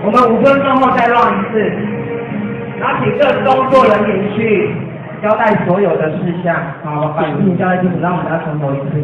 我们5分钟后再乱一次，拿起各工作人员去交代所有的事项，好，把事情交代清楚，让我们再从头一次。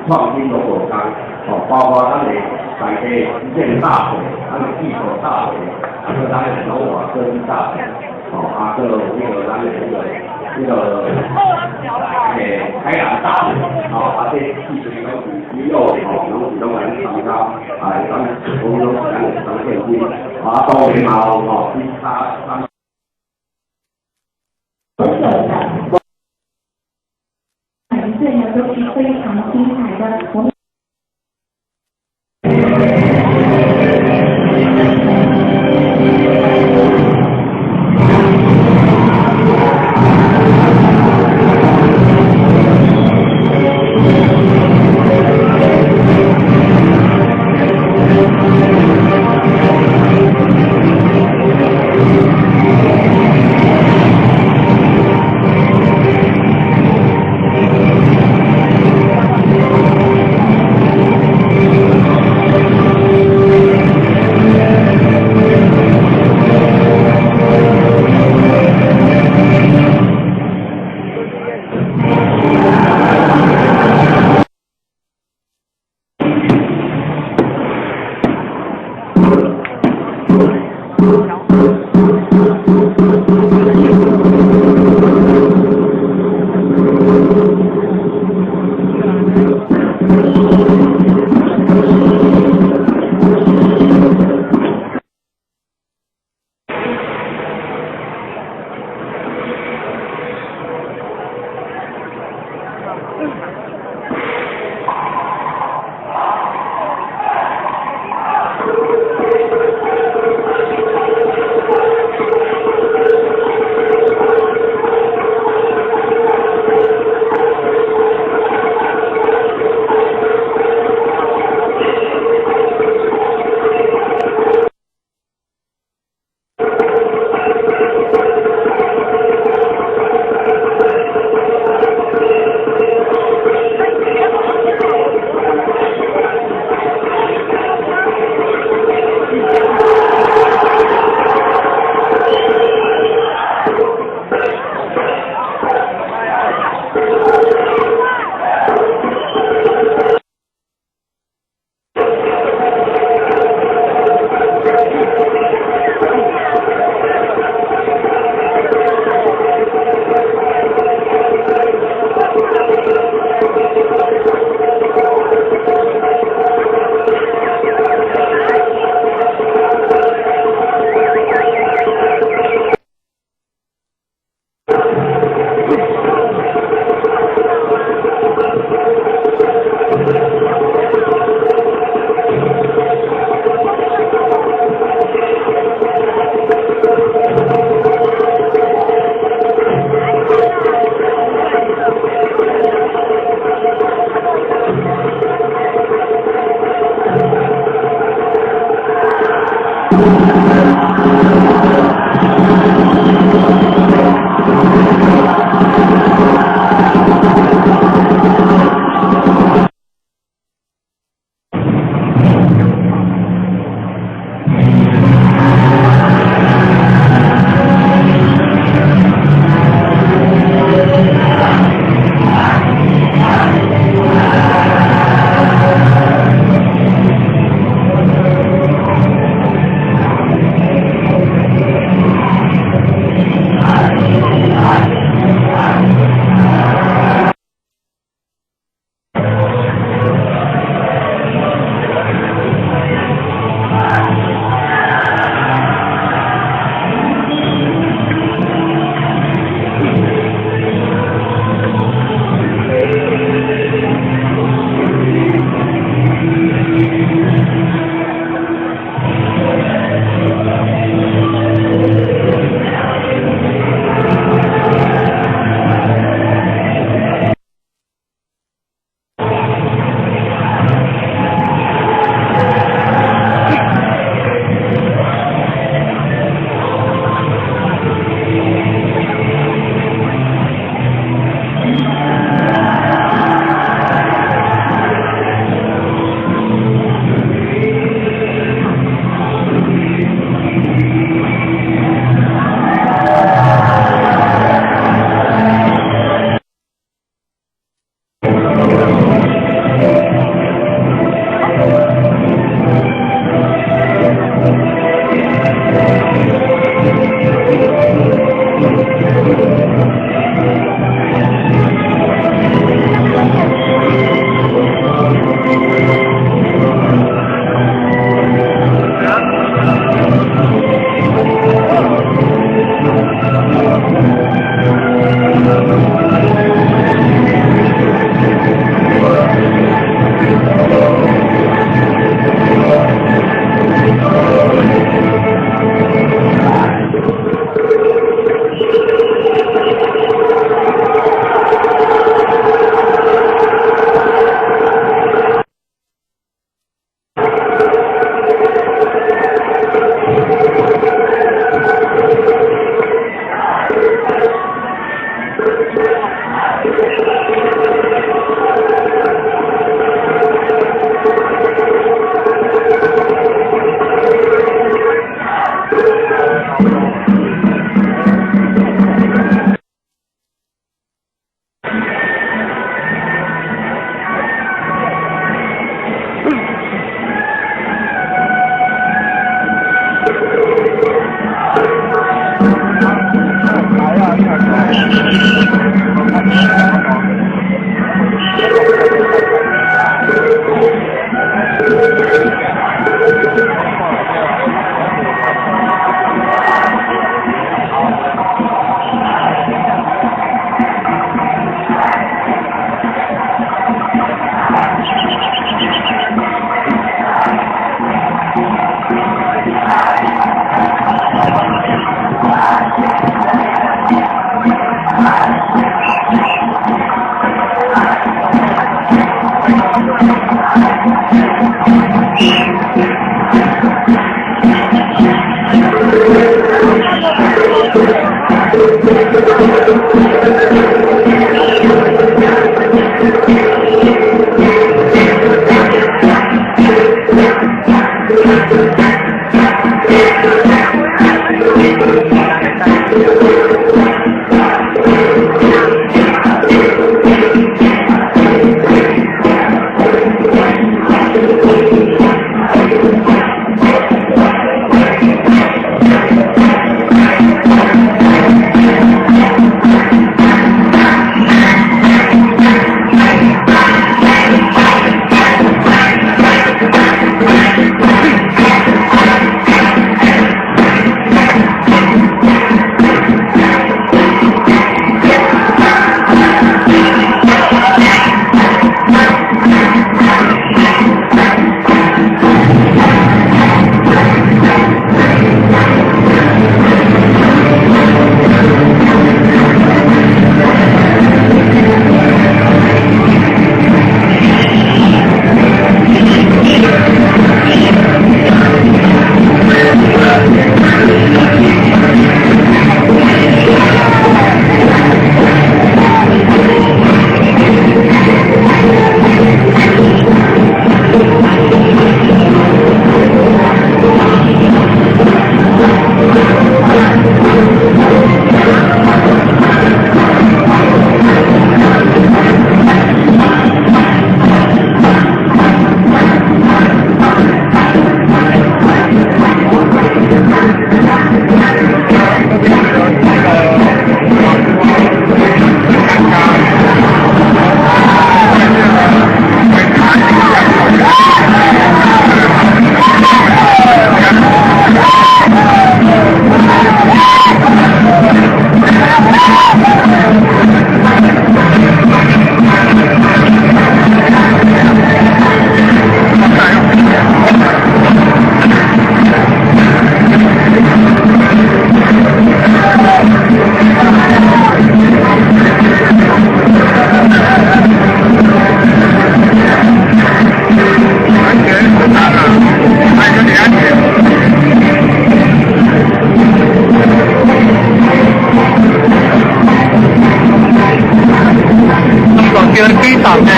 创新龙果刚，包括咱们在地实践大会，咱们技术大会，咱们龙华科技大会，还有那个咱们海南大会，这技术都只有拢来参加，咱们咱们现今，当然嘛，其他对呢，都是非常精彩的。我们叫機站嘅，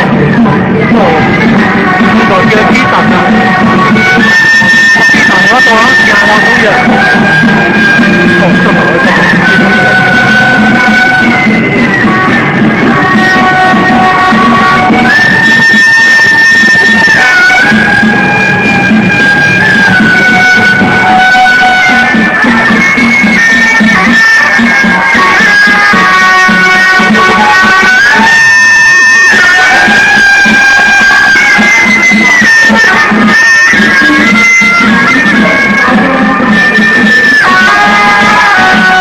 呢個叫機站啊，機站嗰度啦，廿萬到嘅，哦，都係嗰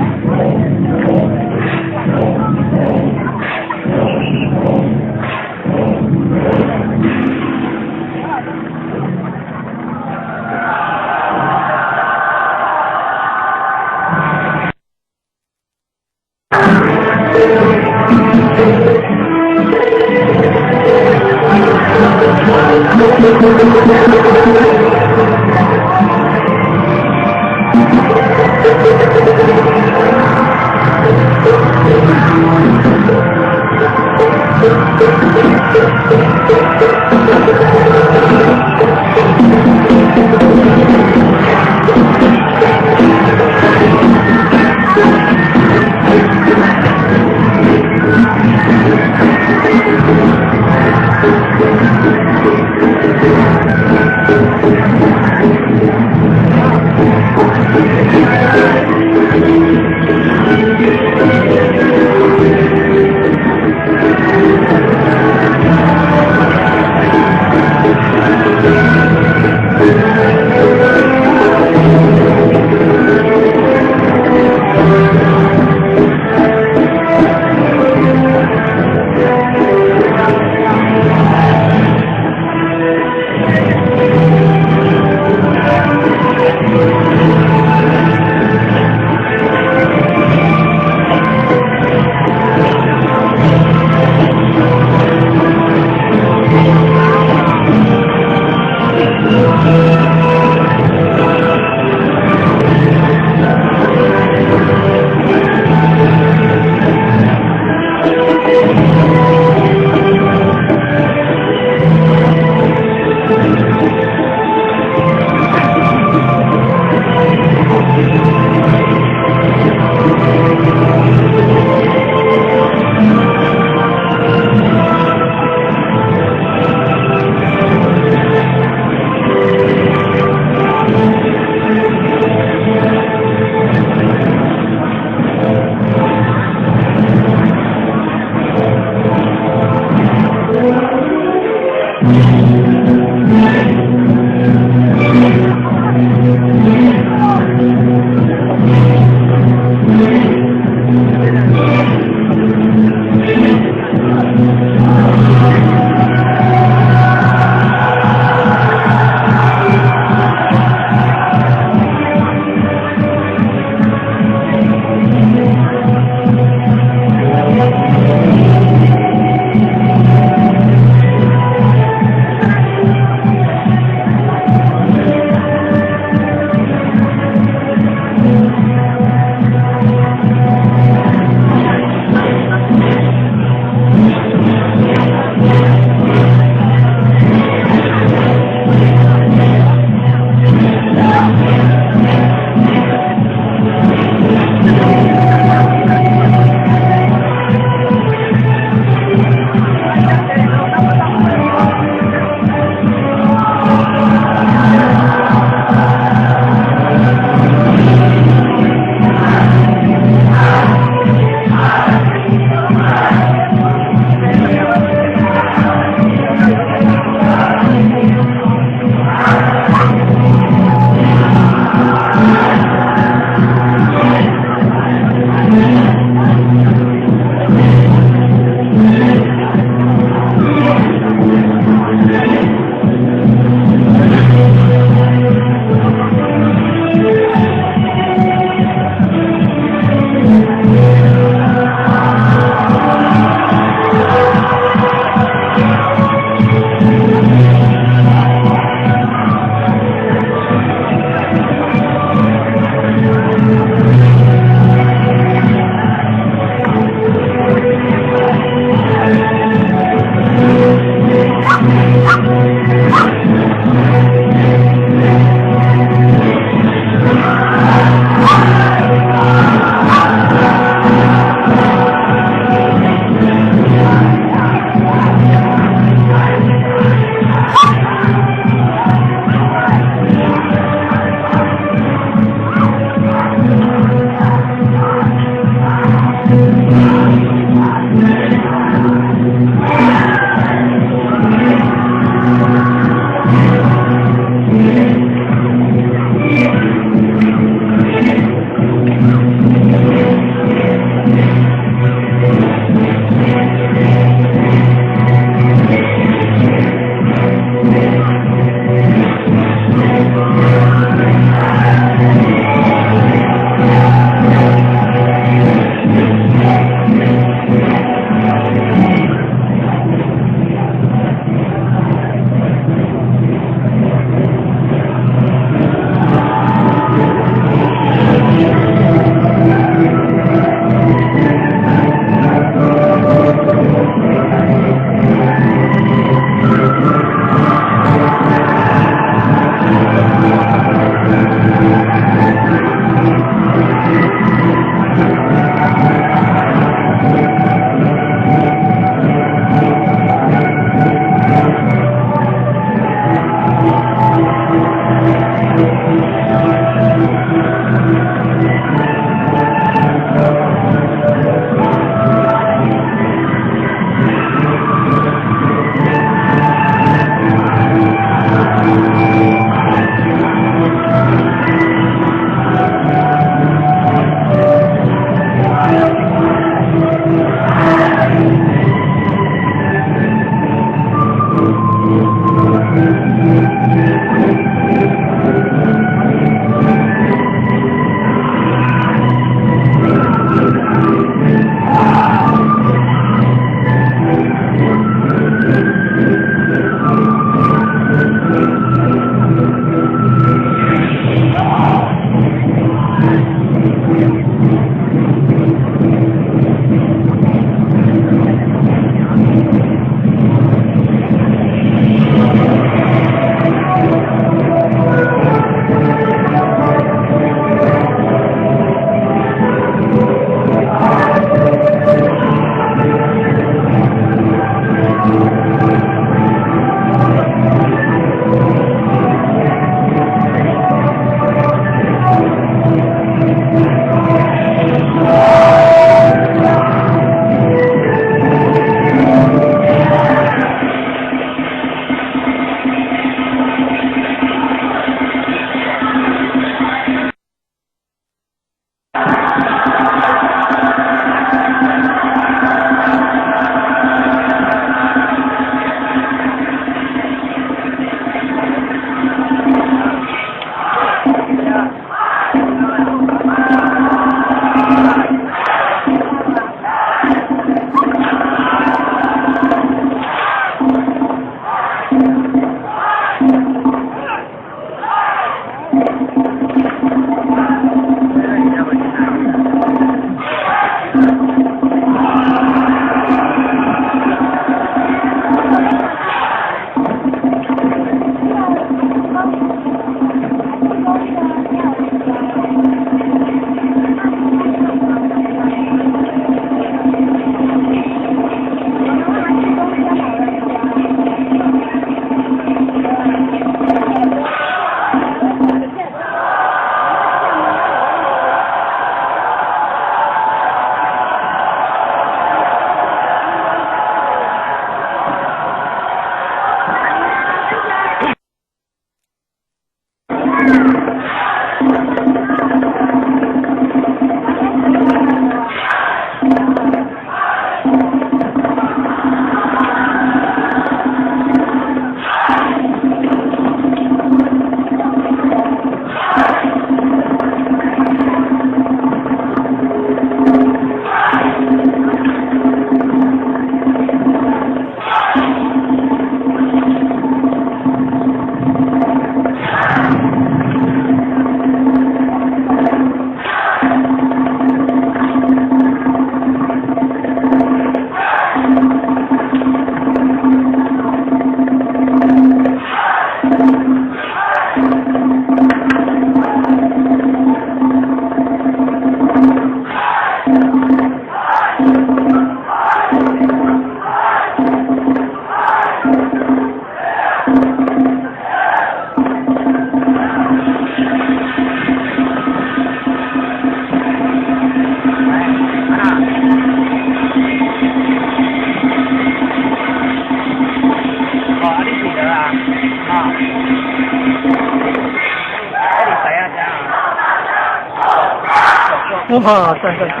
哇，对对对。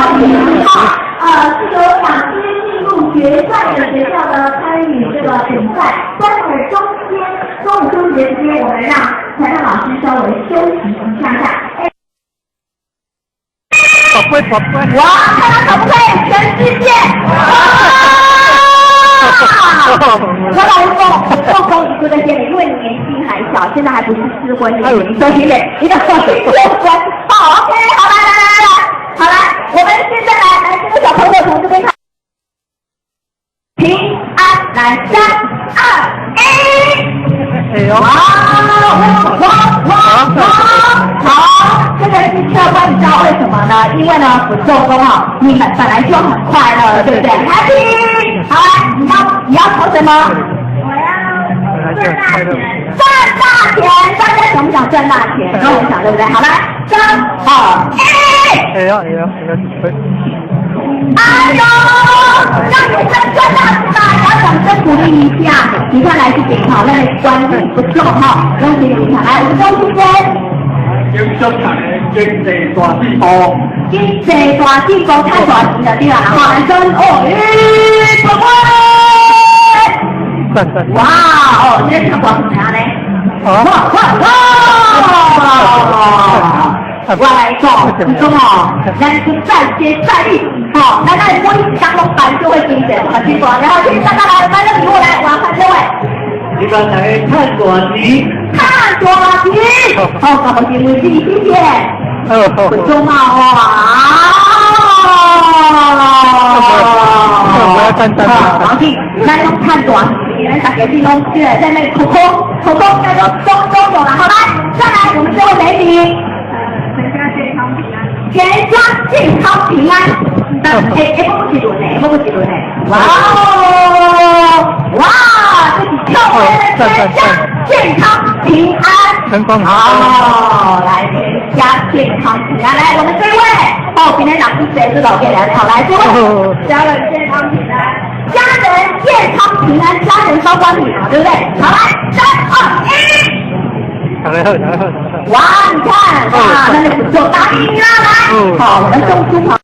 是有2支进入决赛的学校呢参与这个比赛，待会儿中午休息时间，我们让台上老师稍微休息一下下。宝贝，哇，看他可不可以全世界？我老公做公益这些，因为你年纪还小，现在还不是适婚年龄，周星磊，一个结婚。好 ，OK， 好来，好来，我们现在来这个小朋友从这边看，平安来3、2、1。哎呦！哇！好，这个是跳关，你知道为什么呢？因为呢，我做工啊，你们本来就很快乐，对不对 ？Happy， 好来，你要投什么？我要赚大钱，赚大钱！大家想不想赚大钱？跟我想对不对？好来，3、2、1。哎呀！哎呦，让你赚大钱吧！要掌声鼓励一下。你看来是挺好，那个关系不错哈，恭喜你！来，我们周先生。要出场的經濟大進步，經濟大進步太大錢了對啦，海參奧運不會。哇哦，這個廣場呢？我來講，你說哦，人是再接再厲，哦，那你不會降龍板就會經濟很進步，然後現在來買個禮物來，我看這位。你剛才看短題，看短題，好，搞不清楚，謝謝。很重要王静，那用看短题，人打给พี่น้องเชื่อ在那里口空那个都有了，好来，再来我们这位美女，全家健康平安。不几轮呢？哇哦，哇，这是跳回来全家健康平安。成功好，来全家健康平安，来我们这位，今天老师谁是老给人？好，来这位，家人健康平安，家人健康平安，家人包括你嘛，对不对？好来，3、2、1。哇，你看，哇，那就不错，答应你啦，来，好，我们送出跑。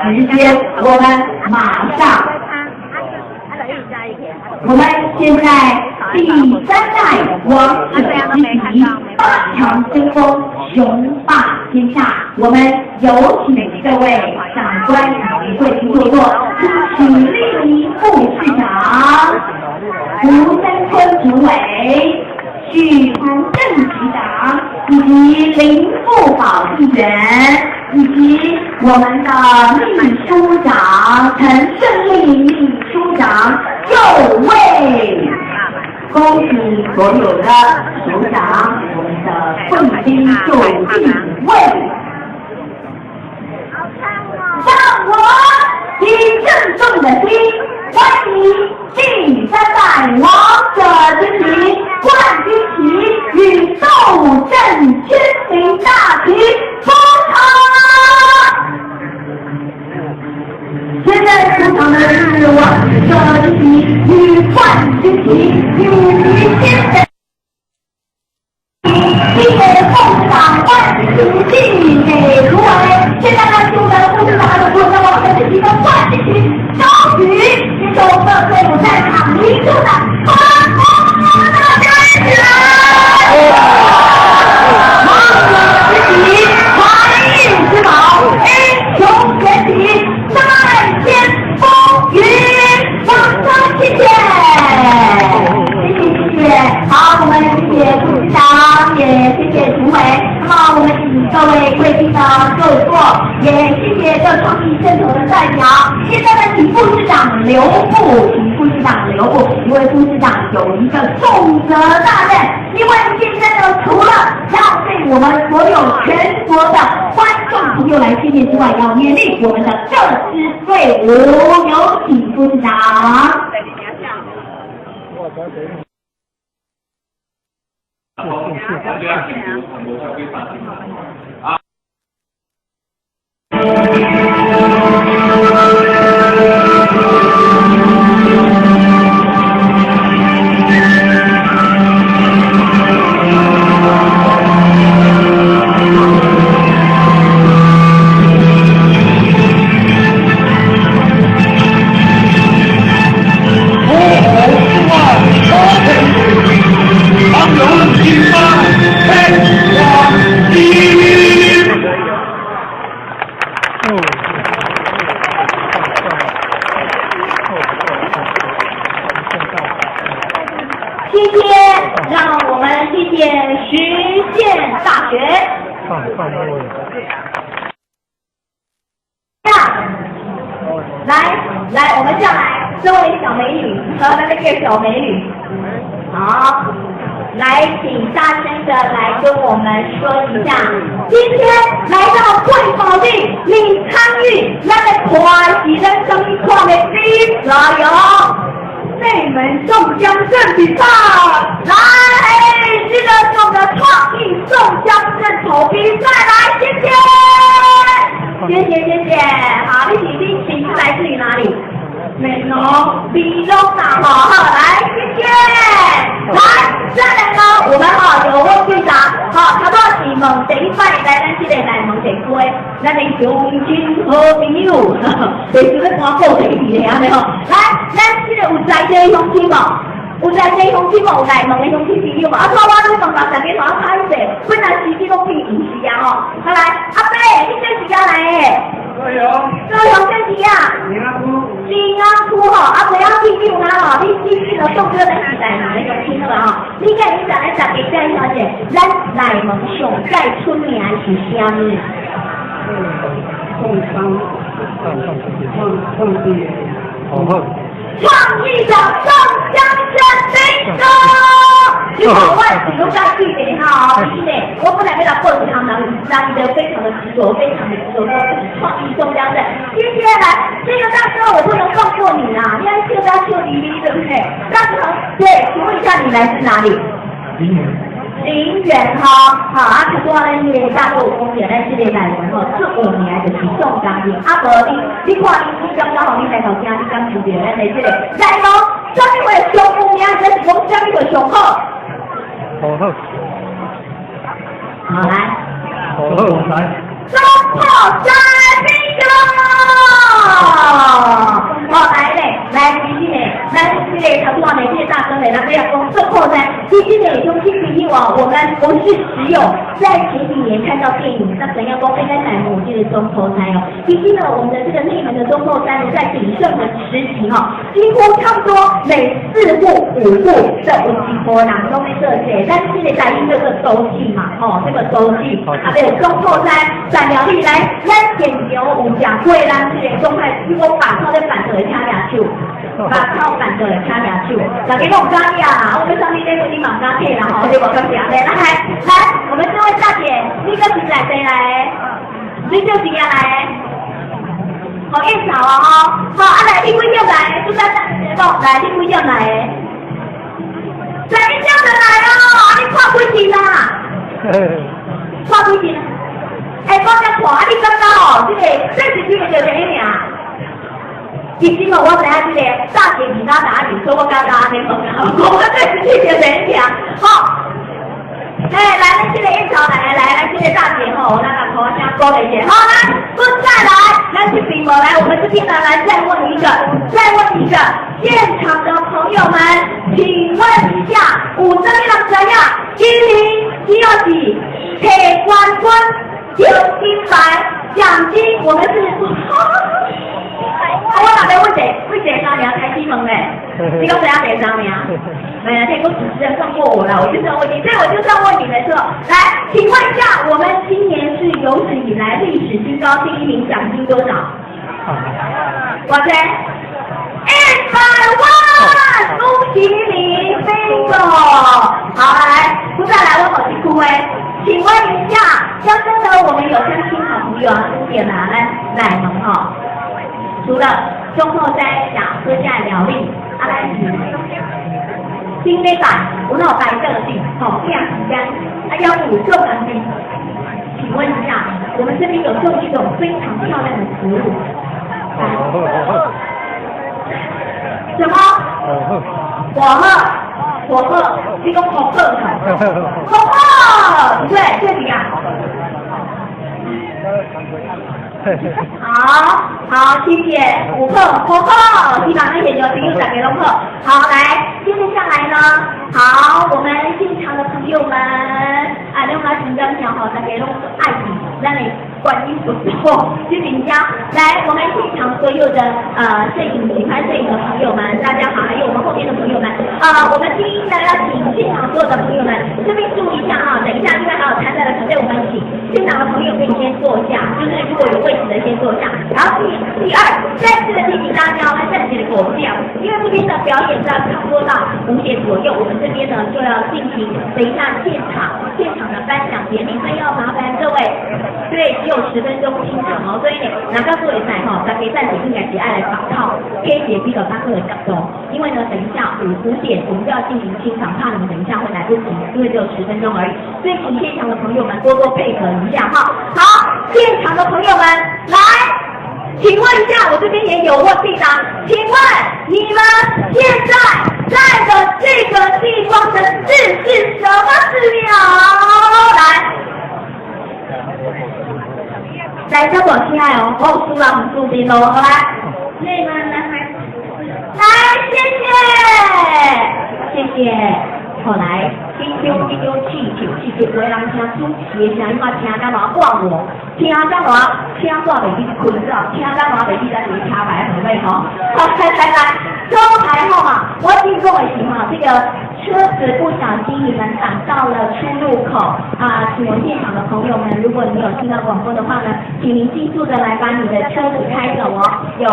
时间，我们马上。我们现在第3代王者之敌8强争锋，雄霸天下。我们有请各位长官与贵宾座座，出席莅临副市长吴山村主委、许传正局长以及林副保议员，以及我们的秘书长陈胜利秘书长6位。恭喜所有的首长，我们的贵宾就近位。让我以郑重的心欢迎第3代王者之敌冠军旗与斗阵亲临大旗出场。现在出场的是王者之旗与冠军旗以及先生。递给副市长冠军旗，递给卢委。现在呢，就我们副市长的主任王者之旗跟冠军旗高举，接受各队伍在场民众的欢呼的支持。王者之旗，传运之宝，英雄崛起，再现风云。掌声谢谢，谢谢。好，我们谢谢副市长，也谢谢主委。那么我们请各位贵宾的就座，也谢谢各创意阵头的代表。现在呢，请副市长留步，因为副市长有一个重责大任，因为现在呢，除了要对我们所有全国的观众朋友来见面之外，要勉励我们的各支队伍。有请副市长。今天让我们谢谢实践大学。来，我们下来，这位小美女和那个小美女，好，来，请大声的来跟我们说一下，今天来到贵宝地，你参与那个快喜人生一块的比赛哟。内门宋江镇比赛，来，这个是我们的创意宋江镇头比赛，来，谢谢。好，你请是来自于哪里？美浓、美浓啊，好，来，谢谢。来，再来呢，我们有位队长，他说是问第一摆来咱这个来问题归，咱的乡亲好朋友，就是咧看报纸的安尼吼。来，咱这个有在地乡亲无？有在地乡亲无？有来问的乡亲朋友无？我咧问大家头歹势，本来司机都可以唔是啊吼。好来，阿伯，你这是要来的？高雄这是啊？新安区吼，不要记住啦吼，你继续的送哥的时代，你就听了吼。你看你再来十个介绍者，咱内蒙上盖出名是啥物？创意的宋江镇bingo。因为我也是有在去的哈，是的，我本来要来过去他们，让你的非常的执着，非常的执着，创意宋江镇。接下来，这个到时候我不能放过你啦，你要就要就离离，对不对？到时候，对，请问一下你来自哪里？林远哈，好，他说呢，你大陆公园在这里来然后这5年就是宋江镇，无你看你刚刚好你来头听，你刚出点咱在这里来咯，什么会上5年，这是讲什么会上好？好来，中破山bingo。来，其实呢，咱这个头拄啊，这个大哥呢，咱不要讲最后呢，其实呢，中心提醒我们是只有在前几年看到电影，那怎样光飞在乃母这个中头山哦，其实呢，我们的这个内门的中头山呢，在鼎盛的时期哈，几乎差不多每4户5户都有几波人都在这些，但是现在在这个周记嘛，哦，这个周记，还有中头山闪疗力来，咱现有有讲过咱这个中海，如果把靠在反着掐俩手，把靠反着掐俩手，大家讲哪里啊？我们上面这个你马上配啦，好，这个刚讲的，来，我们这位大姐，你个是来谁来？你就是要来。好应酬啊！好，来，你几点来？就在讲，来，你几点来？来，你这样子来哦，你看几点啦？看几点？哎，我在看，你感觉哦，这是这个就这样。其实我知影这个大姐其他哪里，所以我刚刚安尼讲啊，我这是这个这样。好，哎，来，咱这个应酬来，这个大姐吼，咱把头先勾了一下，好，来，不再来。咱这边来，我们这边呢来再问一个，现场的朋友们，请问一下，有这样怎样？1012铁冠军有金牌奖金，我们是我哪边问谁张良开心门嘞？你跟谁要谁张良？哎呀，这个主持人放过我了，我就是要问你，所以我就是要问你没错。来，请问一下，我们今年是有史以来历史新高，第1名奖金多少？我猜100万，恭喜你 ，bingo！ 好，来，不再来问我去哭哎。请问一下，刚刚呢，我们有相亲好朋友啊，5点拿来门哈。除了中后山小喝下疗力，来新美版，我那白色的地，好亮时间，要5送奖金。请问一下，我们这边有送一种非常漂亮的食物。什么？火鹤，这个火鹤，对，这里啊。好，谢谢5鹤，火鹤，希望那些有朋友打给龙鹤。好，来，接着下来呢，好，我们现场的朋友们，用来紧张讲好，打给龙爱你，让你观音不错，去评价。来，我们现场所有的摄影品牌摄影的朋友们，大家好，还有我们后面的朋友们，我们第一呢要请现场所有的朋友们，这边注意一下啊，等一下因为还有参赛的团队，我们请现场的朋友可以先坐下，就是如果有位置的先坐下。然后第二，再次的提醒大家，来暂时的狗掉，因为这边的表演呢差不多到5点左右，我们这边呢就要进行等一下现场的颁奖典礼，所以要麻烦各位，对，只有10分钟清场哦，所以呢，哪个各位在哈，大家暂时应该是爱来把套，可以解比较大个的角度，因为呢，等一下5点我们就要进行清场，怕你们等一下会来不及，因为只有10分钟而已，所以请现场的朋友们多多配合一下哈。好，现场的朋友们来。请问一下，我这边也有问题的，请问你们现在在的这个地方的字是什么字了？来，叫我亲爱哦，我输了，很注意喽，好来，那个来，谢谢，好来。丢，气球，有人听主持的声音，我听到我挂我，听到我袂记困了，听到我袂记在这里插牌准备吼。好，来，中台号码，我经过的时候，这个车子不小心你们挡到了出入口请问现场的朋友们，如果你有听到广播的话呢，请您迅速的来把你的车子开走哦，有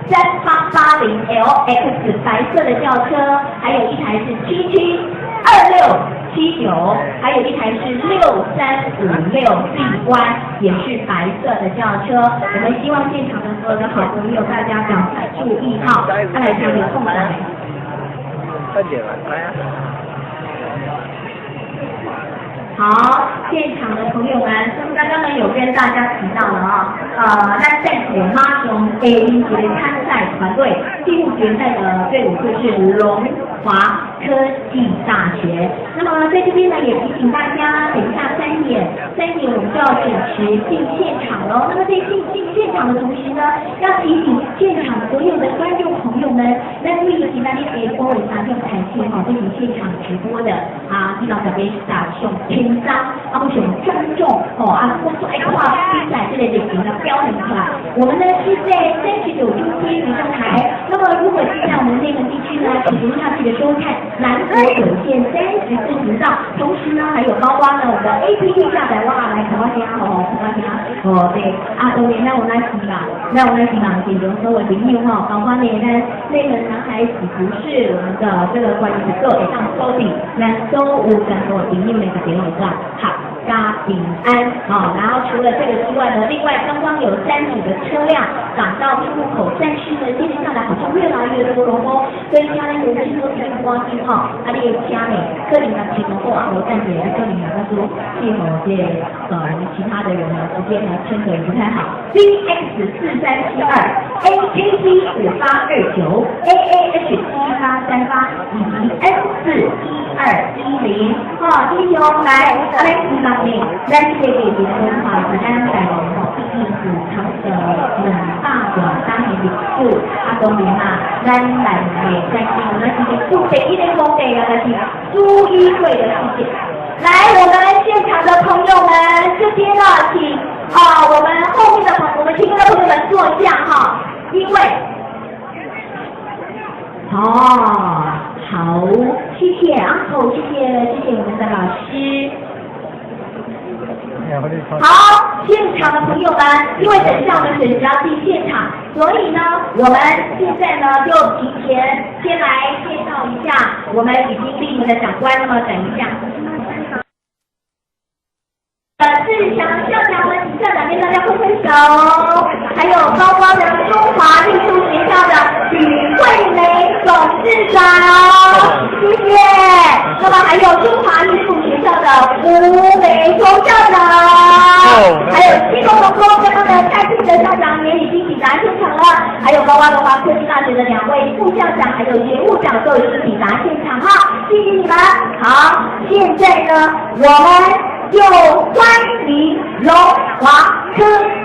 3880 LX 白色的轿车，还有一台是772679，还有一台是6356B1，也是白色的轿车。我们希望现场的所有的好朋友，大家赶快注意哈，看来有空来。快点来啊！好，现场的朋友们，刚刚呢有跟大家提到了啊，那在马雄 A 级的参赛团队进入决赛的队伍就是龙华科技大学。那么在这边呢也提醒大家，等一下3点我们就要准时进现场喽。那么在进现场的同时呢，要提醒现场所有的观众朋友们，那注意其他的播尾3用台线哦，进行现场直播的啊，听到这边打上轻张，啊不熊重重哦啊，不说话比赛这类类型的标很出来。我们呢是在39中间上台。那么如果是在我们内蒙地区呢，请您要记得收看南国有线34频道，同时呢还有包括呢我们的 APP 下载哇，来台湾听哦，台湾听哦对啊，当然我们来听啦，那我们来听啦，比如说我朋友哈，包括呢内蒙男孩子不是我们的这个关于做得上收听，那都有很多朋友那个给我们好。家平安啊、然后除了这个之外呢，另外刚刚有3组的车辆赶到出入口，但是呢，接下来好像越来越多了哦，所以家人有很多听光听哈，啊，你家里个人的情况或啊，我暂时个人的说，配合这其他的人呢之间来牵扯也不太好。CX4372 AKC 5829 AAH 7838以及 S41210弟兄来。阿来希望呢，咱这个节目哈，是咱台湾吼，毕竟是长2大的单元历史，当然啦，咱来在咱是注第一个讲的就是朱一贵的事件。来，我们现场的朋友们，这边呢，请我们后面的我们前面的朋友们坐下哈，因为好，谢谢uncle，谢谢我们的老师。好，现场的朋友们，因为等一下我们准时要进现场，所以呢，我们现在呢就提前先来介绍一下我们已经莅临的长官。那么等一下，志强校长们，校长跟大家挥挥手，还有包括的中华艺术学校的许惠梅董事长，谢谢。那么还有中华艺术学校的吴美忠校长，还有西工农工刚刚的蔡庆德校长也已经抵达现场了，还有包括龙华科技大学的2位副校长，还有学务长都已经抵达现场哈，谢谢你们。好，现在呢，我们就欢迎龙华科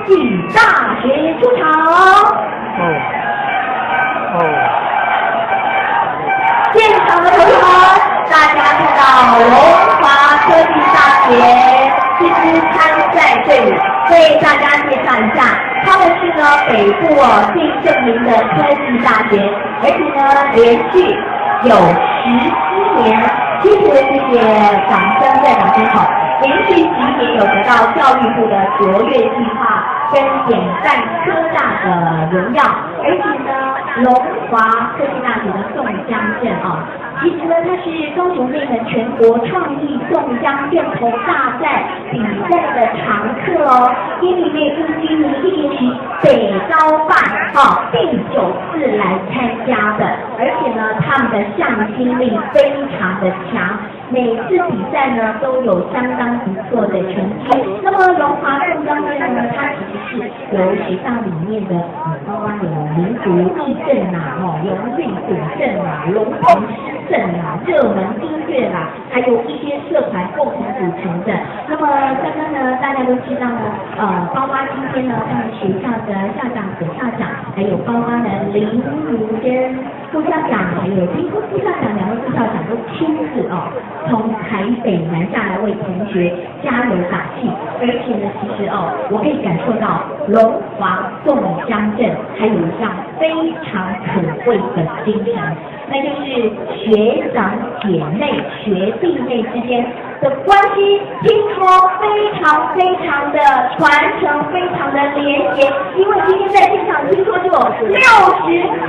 技大学出场。现场的朋友们，大家看到龙华科技大学这支参赛队伍，为大家介绍一下，他们是呢北部最著名的科技大学，而且呢连续有17年，谢谢掌声再掌声好。连续10年有得到教育部的卓越计划跟典范科大的荣耀，而且呢，龙华科技大学的宋江镇其实呢，它是高雄内蒙全国创意宋江镇头大赛比赛的常客哦。因为内部今年一年是北高办第9次来参加的，而且呢，他们的向心力非常的强。每次比赛呢都有相当不错的成绩。那么龙华宋江镇呢，它其实是由学校里面的包括有民族义阵有律古阵龙腾诗阵热门音乐还有一些社团共同组成的。那么刚刚呢，大家都知道呢，包括今天呢，他们学校的校长、副校长，还有包括呢林如跟副校长，还有听说副校长2位副校长都亲自从台北南下来为同学加油打气，而且呢，其实我可以感受到龙华宋江镇还有一项非常可贵的精神，那就是学长姐妹、学弟妹之间的关系，听说非常的传承，非常的连结。因为今天在现场听说就有60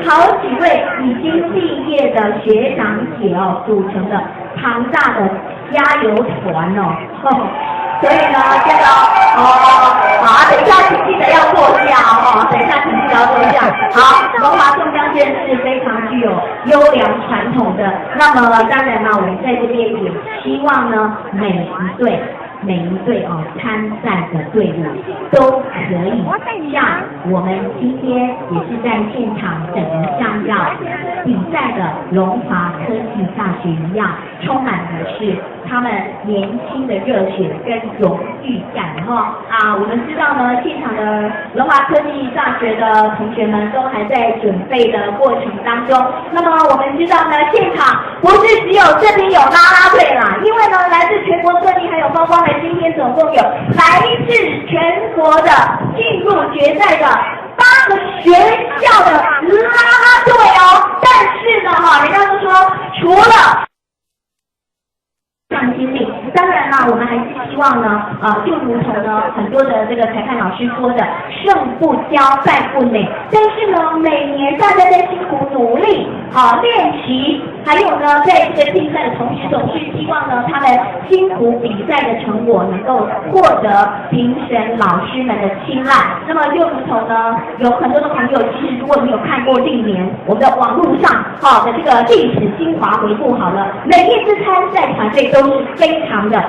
好几位已经毕业的学长姐组成的庞大的加油团所以呢，这个好，等一下请记得要坐下哦，等一下请记得要坐下。好，龙华宋江镇是非常具有优良传统的。那么当然呢，我们在这边也希望呢，每一队参赛的队伍都可以像我们今天也是在现场等着上要比赛的龙华科技大学一样，充满的是他们年轻的热血跟荣誉感我们知道呢，现场的龙华科技大学的同学们都还在准备的过程当中。那么我们知道呢，现场不是只有这边有啦啦队啦，因为呢，来自全国各地还有包括了今天总共有来自全国的进入决赛的8个学校的啦啦队但是呢人家都说除了经历，当然啦，我们还是希望呢，就如同呢很多的这个裁判老师说的，胜不骄，败不馁。但是呢，每年大家在辛苦努力练习，还有呢，在这个竞赛的同时，总是希望呢他们辛苦比赛的成果能够获得评审老师们的青睐。那么就如同呢，有很多的朋友，其实如果你有看过历年我们的网络上的这个历史精华回顾好了，每一支参赛团队都是非常的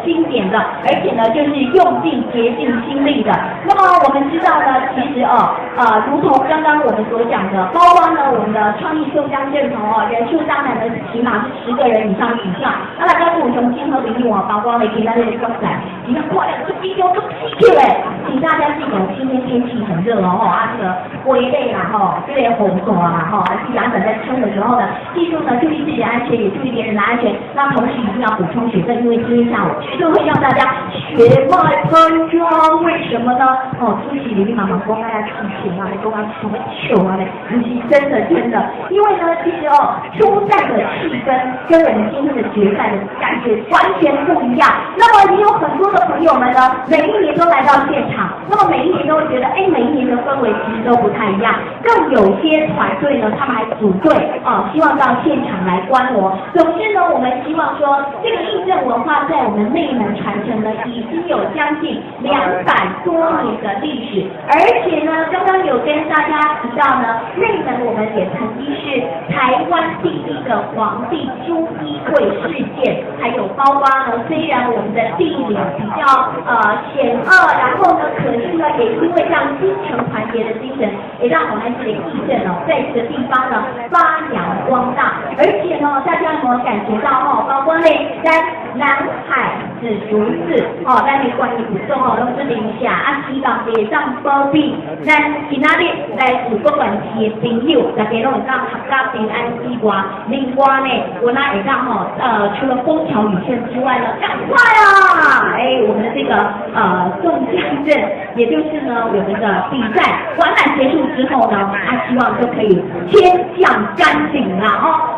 经典的，而且呢就是用尽竭尽心力的。那么我们知道呢，其实如同刚刚我们所讲的，包括呢我们的创意宋江阵容人数当然呢起码是10个人以上。那大家跟我从今后领我包括了其他的比赛，你看过来这video都气嘞，请大家记得今天天气很热这个挥泪啦这个红肿啦是阳伞在撑的时候呢，记住呢注意自己的安全，也注意别人的安全。那同时一定要补充水分，因为今天下午绝对会让大家血脉喷张。为什么呢？出席里面妈妈公大家出行还公什么球不是真的，因为呢，其实初赛的气氛跟我们今天的决赛的感觉完全不一样。那么也有很多的朋友们呢，每一年都来到现场，那么每一年都会觉得，每一年的氛围其实都不太一样。更有些团队呢，他们还组队希望到现场来观摩。总之呢，我们希望说，这个印证文化在我们内门传承呢，已经有将近200多年的历史。而且呢，刚刚有跟大家提到呢，内门我们也曾经是台湾第一个皇帝朱一贵事件，还有包括呢，虽然我们的地理比较险恶，然后呢，可是呢，也因为这样精诚团结的精神，也让我们这个义镇在这个地方呢发扬光大。而且呢，大家有没有感觉到包括在南海紫竹寺咱的关于古众拢是零下希望会当保庇咱今仔日来自各县市的朋友，大家拢会当合家平安之外，另外呢，我那会当除了风调雨顺之外呢，赶快我们的这个宋江镇，也就是呢我们的比赛完满结束之后呢，希望都可以天降甘霖啦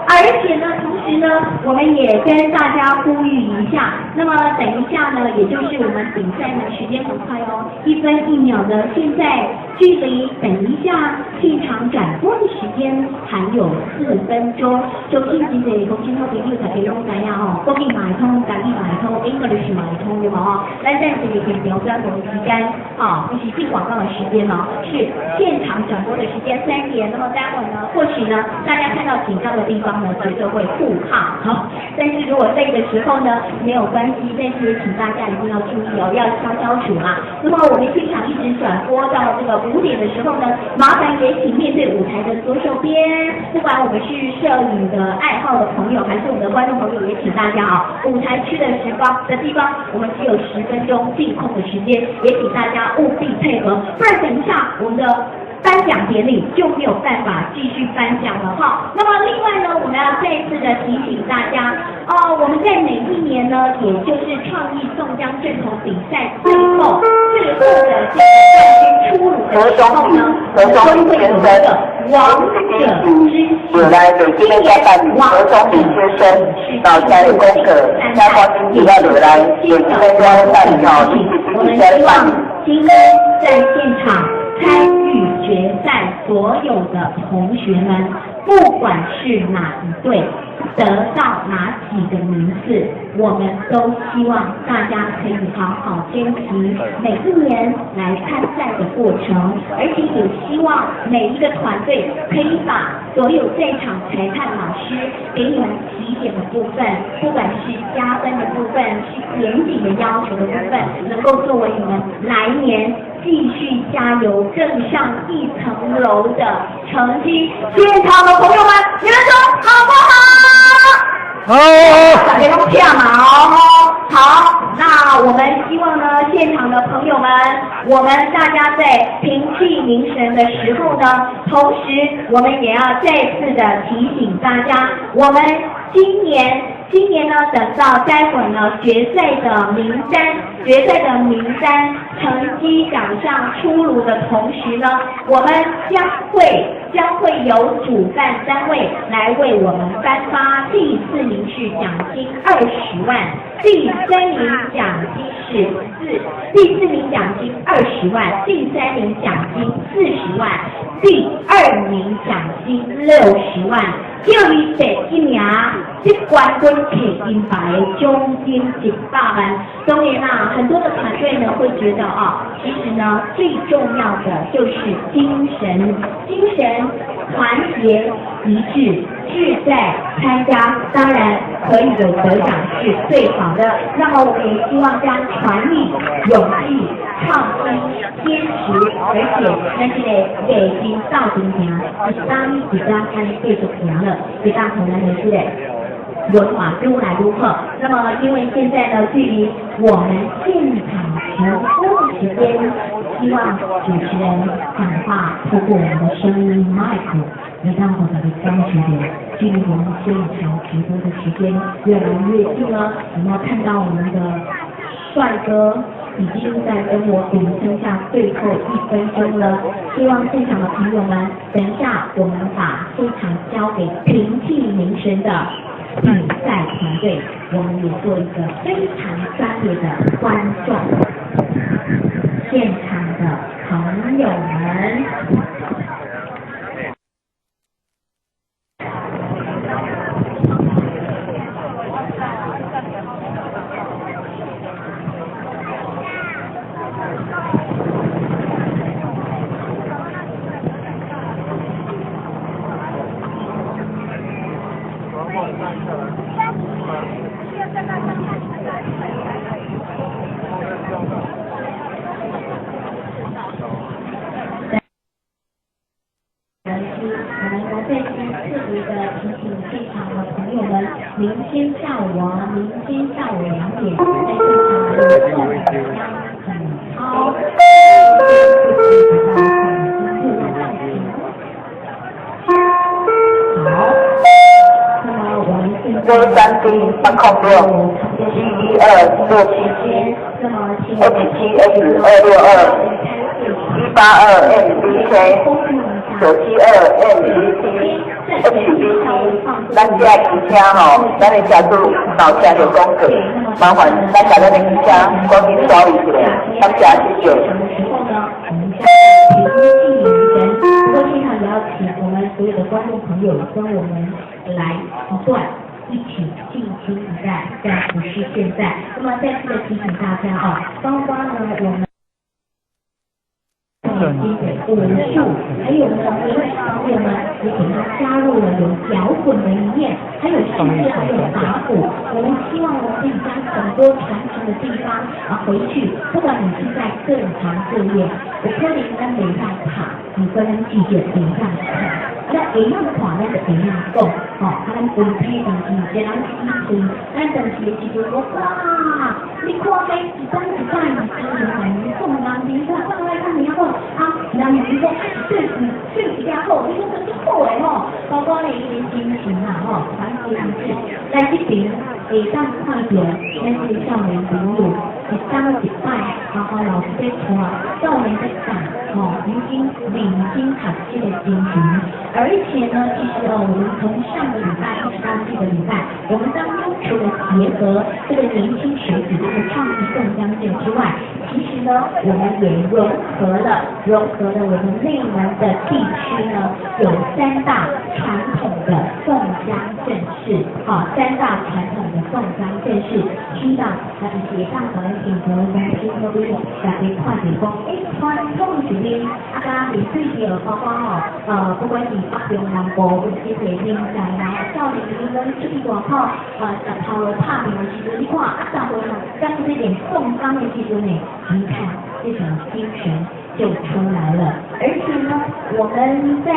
而且呢，同时呢，我们也跟大家呼吁一下，那么等一下呢，也就是我们比赛呢时间很快1分1秒的，现在距离等一下现场转播的时间还有4分钟，就请记得国际好朋友大家拢知影国语嘛会通，台语嘛会通，English嘛会通对吗咱在这个点标标准的时间不是进广告的时间是现场转播的时间3点。那么待会呢，或许呢大家看到紧张的地方呢，绝对会护航但是如果累的时候呢，没有关系，但是也请大家一定要注意要消除啦。那么我们现场一直转播到这个5点的时候呢，麻烦也请面对舞台的左手边，不管我们是摄影的爱好的朋友，还是我们的观众朋友，也请大家舞台区的地方，我们只有10分钟净空的时间，也请大家务必配合，不然等一下我们的颁奖典礼就没有办法继续颁奖了那么另外呢，我们要再一次的提醒大家我们在每一年呢，也就是创意宋江阵头比赛最后的这个冠军出炉的时候呢，我们都会有一个王者之来北京的家办何总理先生到家里公课，家光经济要来北京的家办我们希望今天在现场参与决赛所有的同学们，不管是哪一队，得到哪几个名次，我们都希望大家可以好好坚持每一年来参赛的过程，而且也希望每一个团队可以把所有在场裁判老师给你们提点的部分，不管是加分的部分，是严谨的要求的部分，能够作为你们来年继续加油更上一层楼的成绩。现场的朋友们，你们说好不好？好，大家都下马哦。好，那我们希望呢，现场的朋友们，我们大家在屏气凝神的时候呢，同时我们也要再次的提醒大家，我们今年呢，等到待会儿呢，决赛的名单成绩奖项出炉的同时呢，我们将会由主办单位来为我们颁发第4名是奖金20万，第3名奖金是第4名奖金20万，第3名奖金40万，第2名奖金60万。叫伊第1名，这冠军摕金牌的奖金100万。当然啦，很多的团队呢会觉得其实呢最重要的就是精神团结一致，志在参加，当然可以有得奖是最好的。那么我们也希望将传力、勇气、创新、坚持，而且咱这个野心造成行，一张安继续行了，就当可能的这个文化越来越好。那么因为现在呢，距离我们现场直播的时间，希望主持人讲话透过我们的声音麦克，来让我们的观众点距离我们现场直播的时间越来越近了。我们要看到我们的帅哥已经在跟我比剩下最后1分钟了，希望现场的朋友们，等一下我们把这场交给屏气凝神的比赛团队，我们也做一个非常专业的观众。现场的朋友们，明天下午2点，在现场的好。那么我们现在3D 8控6 712 677 H7S262 182 MBK 972 MBT HBT， 咱这机车咱的车主闹车就讲过，麻烦咱把咱的机车赶紧处理一下，感谢谢谢。不过现场也要请我们所有的观众朋友跟我们来一段，一起静心以待，但不是现在。那么再次的提醒大家包括呢我们武术，还有呢因为朋友们也给他加入了有摇滚的一面，还有甚至还有打鼓。我们希望我们可以将很多传承的地方回去，不管你是在各行各业，我可能咱每趟卡，你跟咱记住每趟卡。那会样看，咱就会样讲，咱分批同时，一人一次，咱同时的时阵，哇，你看这一张一张，你送人民看来看你好，人民说对比较好，你说这是好的包括你一点精神反正就是在这边会当看到，咱这少年朋友一当一摆，老师在传，少年在讲，已经领经读这个精神。而且呢，其实我们从上个礼拜一直到这个礼拜，我们当中除了结合这个年轻学子这个创意共襄镇之外，其实呢，我们也融合了我们内蒙的地区呢，有3大传统的共襄镇。是三大传统的宋江正式知道以及大伙的选择在新科比在一块地方，传统是呢，刚连最近包括不管是北中南部，或者是闽南啦，少年时阵出去外口头路拍拼的时阵，你看大伙人刚这点宋江的时阵呢，你看这种精神就出来了。而且呢，我们在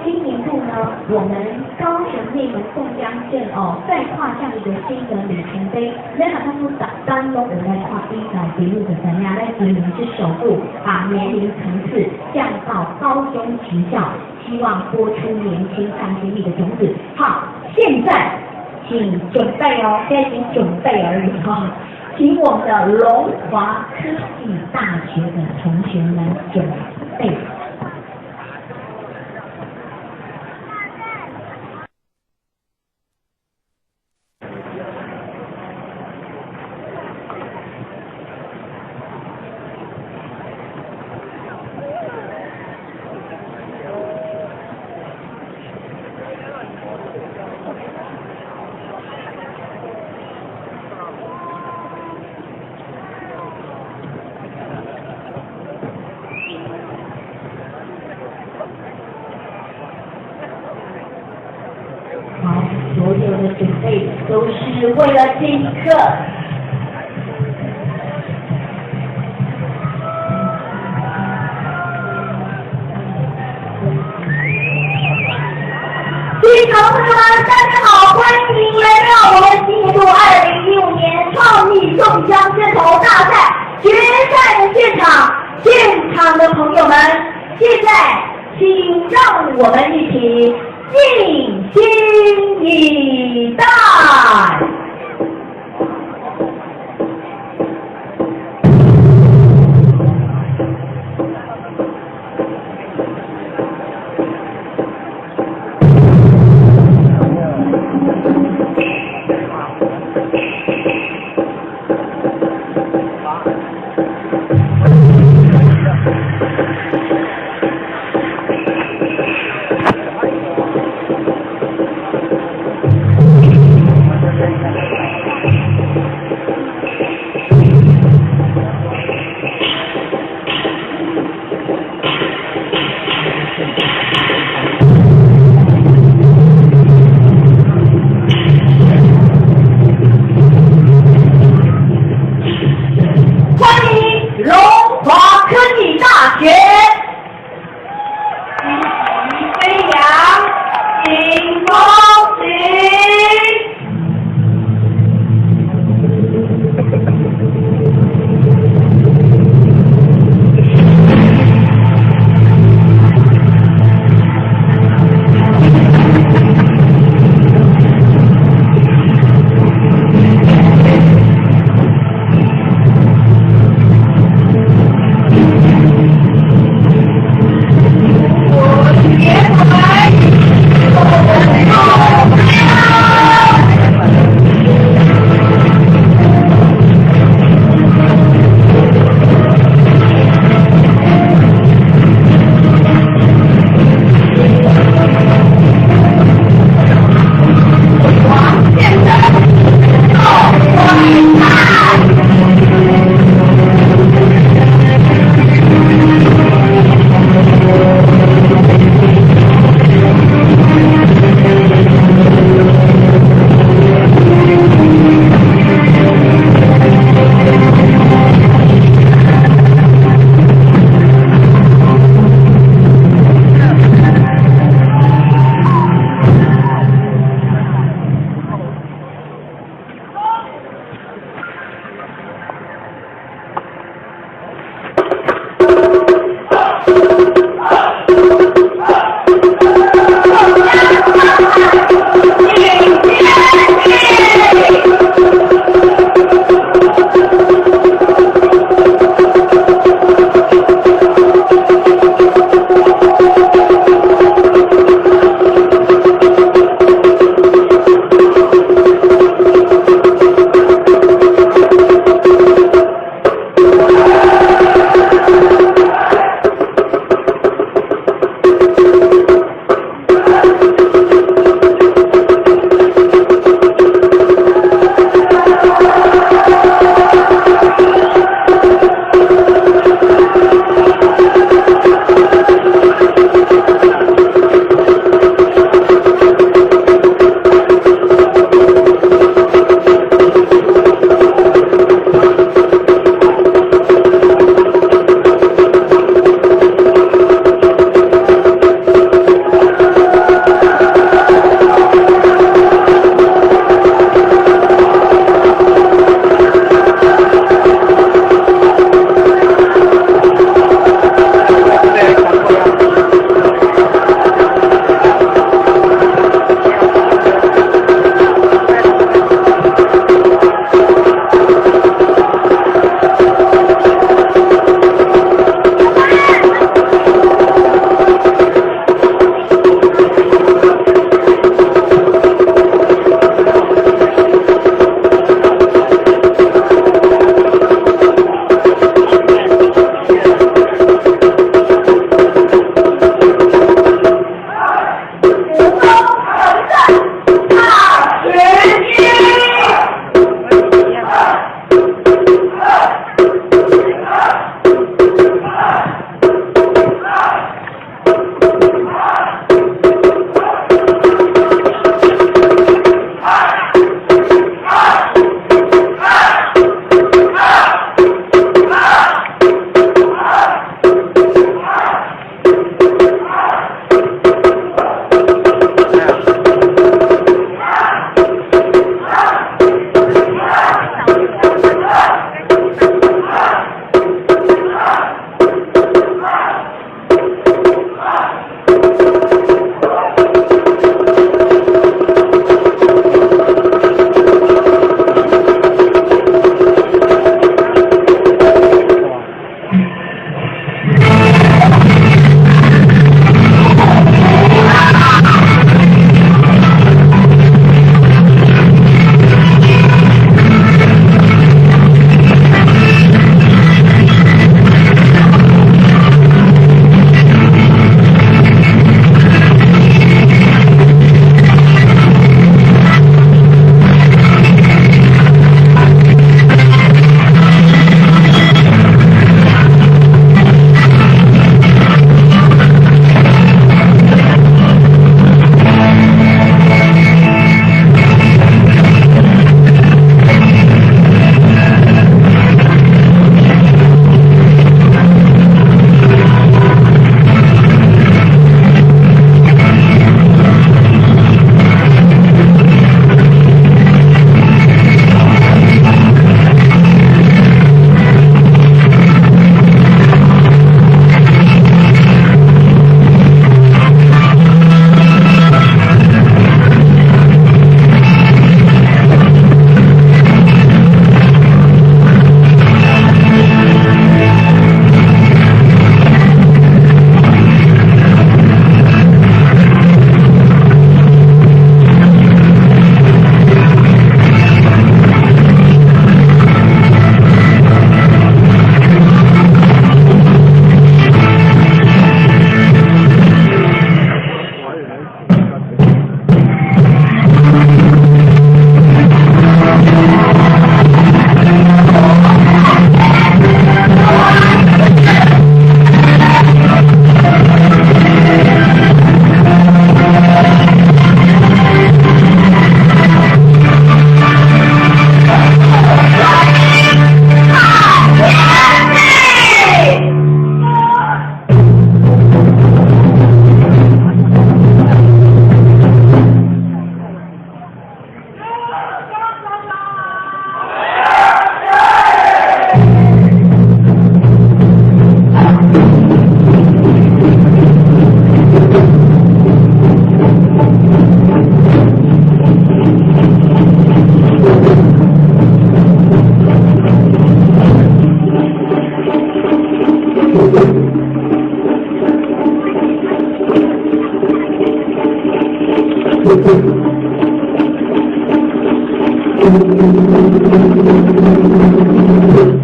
今年度呢，我们高雄内门宋江镇再跨上一个新的里程碑。咱好像说当中我们在跨比赛节目的怎样，在今年是首部把年龄层次降到高中职校，希望播出年轻上进力的种子。好，现在请准备哦，现在已经准备而已哈。请我们的龙华科技大学的同学们准备。所有的准备都是为了这一刻。各位同学们，大家好，欢迎来到我们今年度2015年创意宋江街头大赛决赛的现场。现场的朋友们，现在请让我们一起静心以待。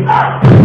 啊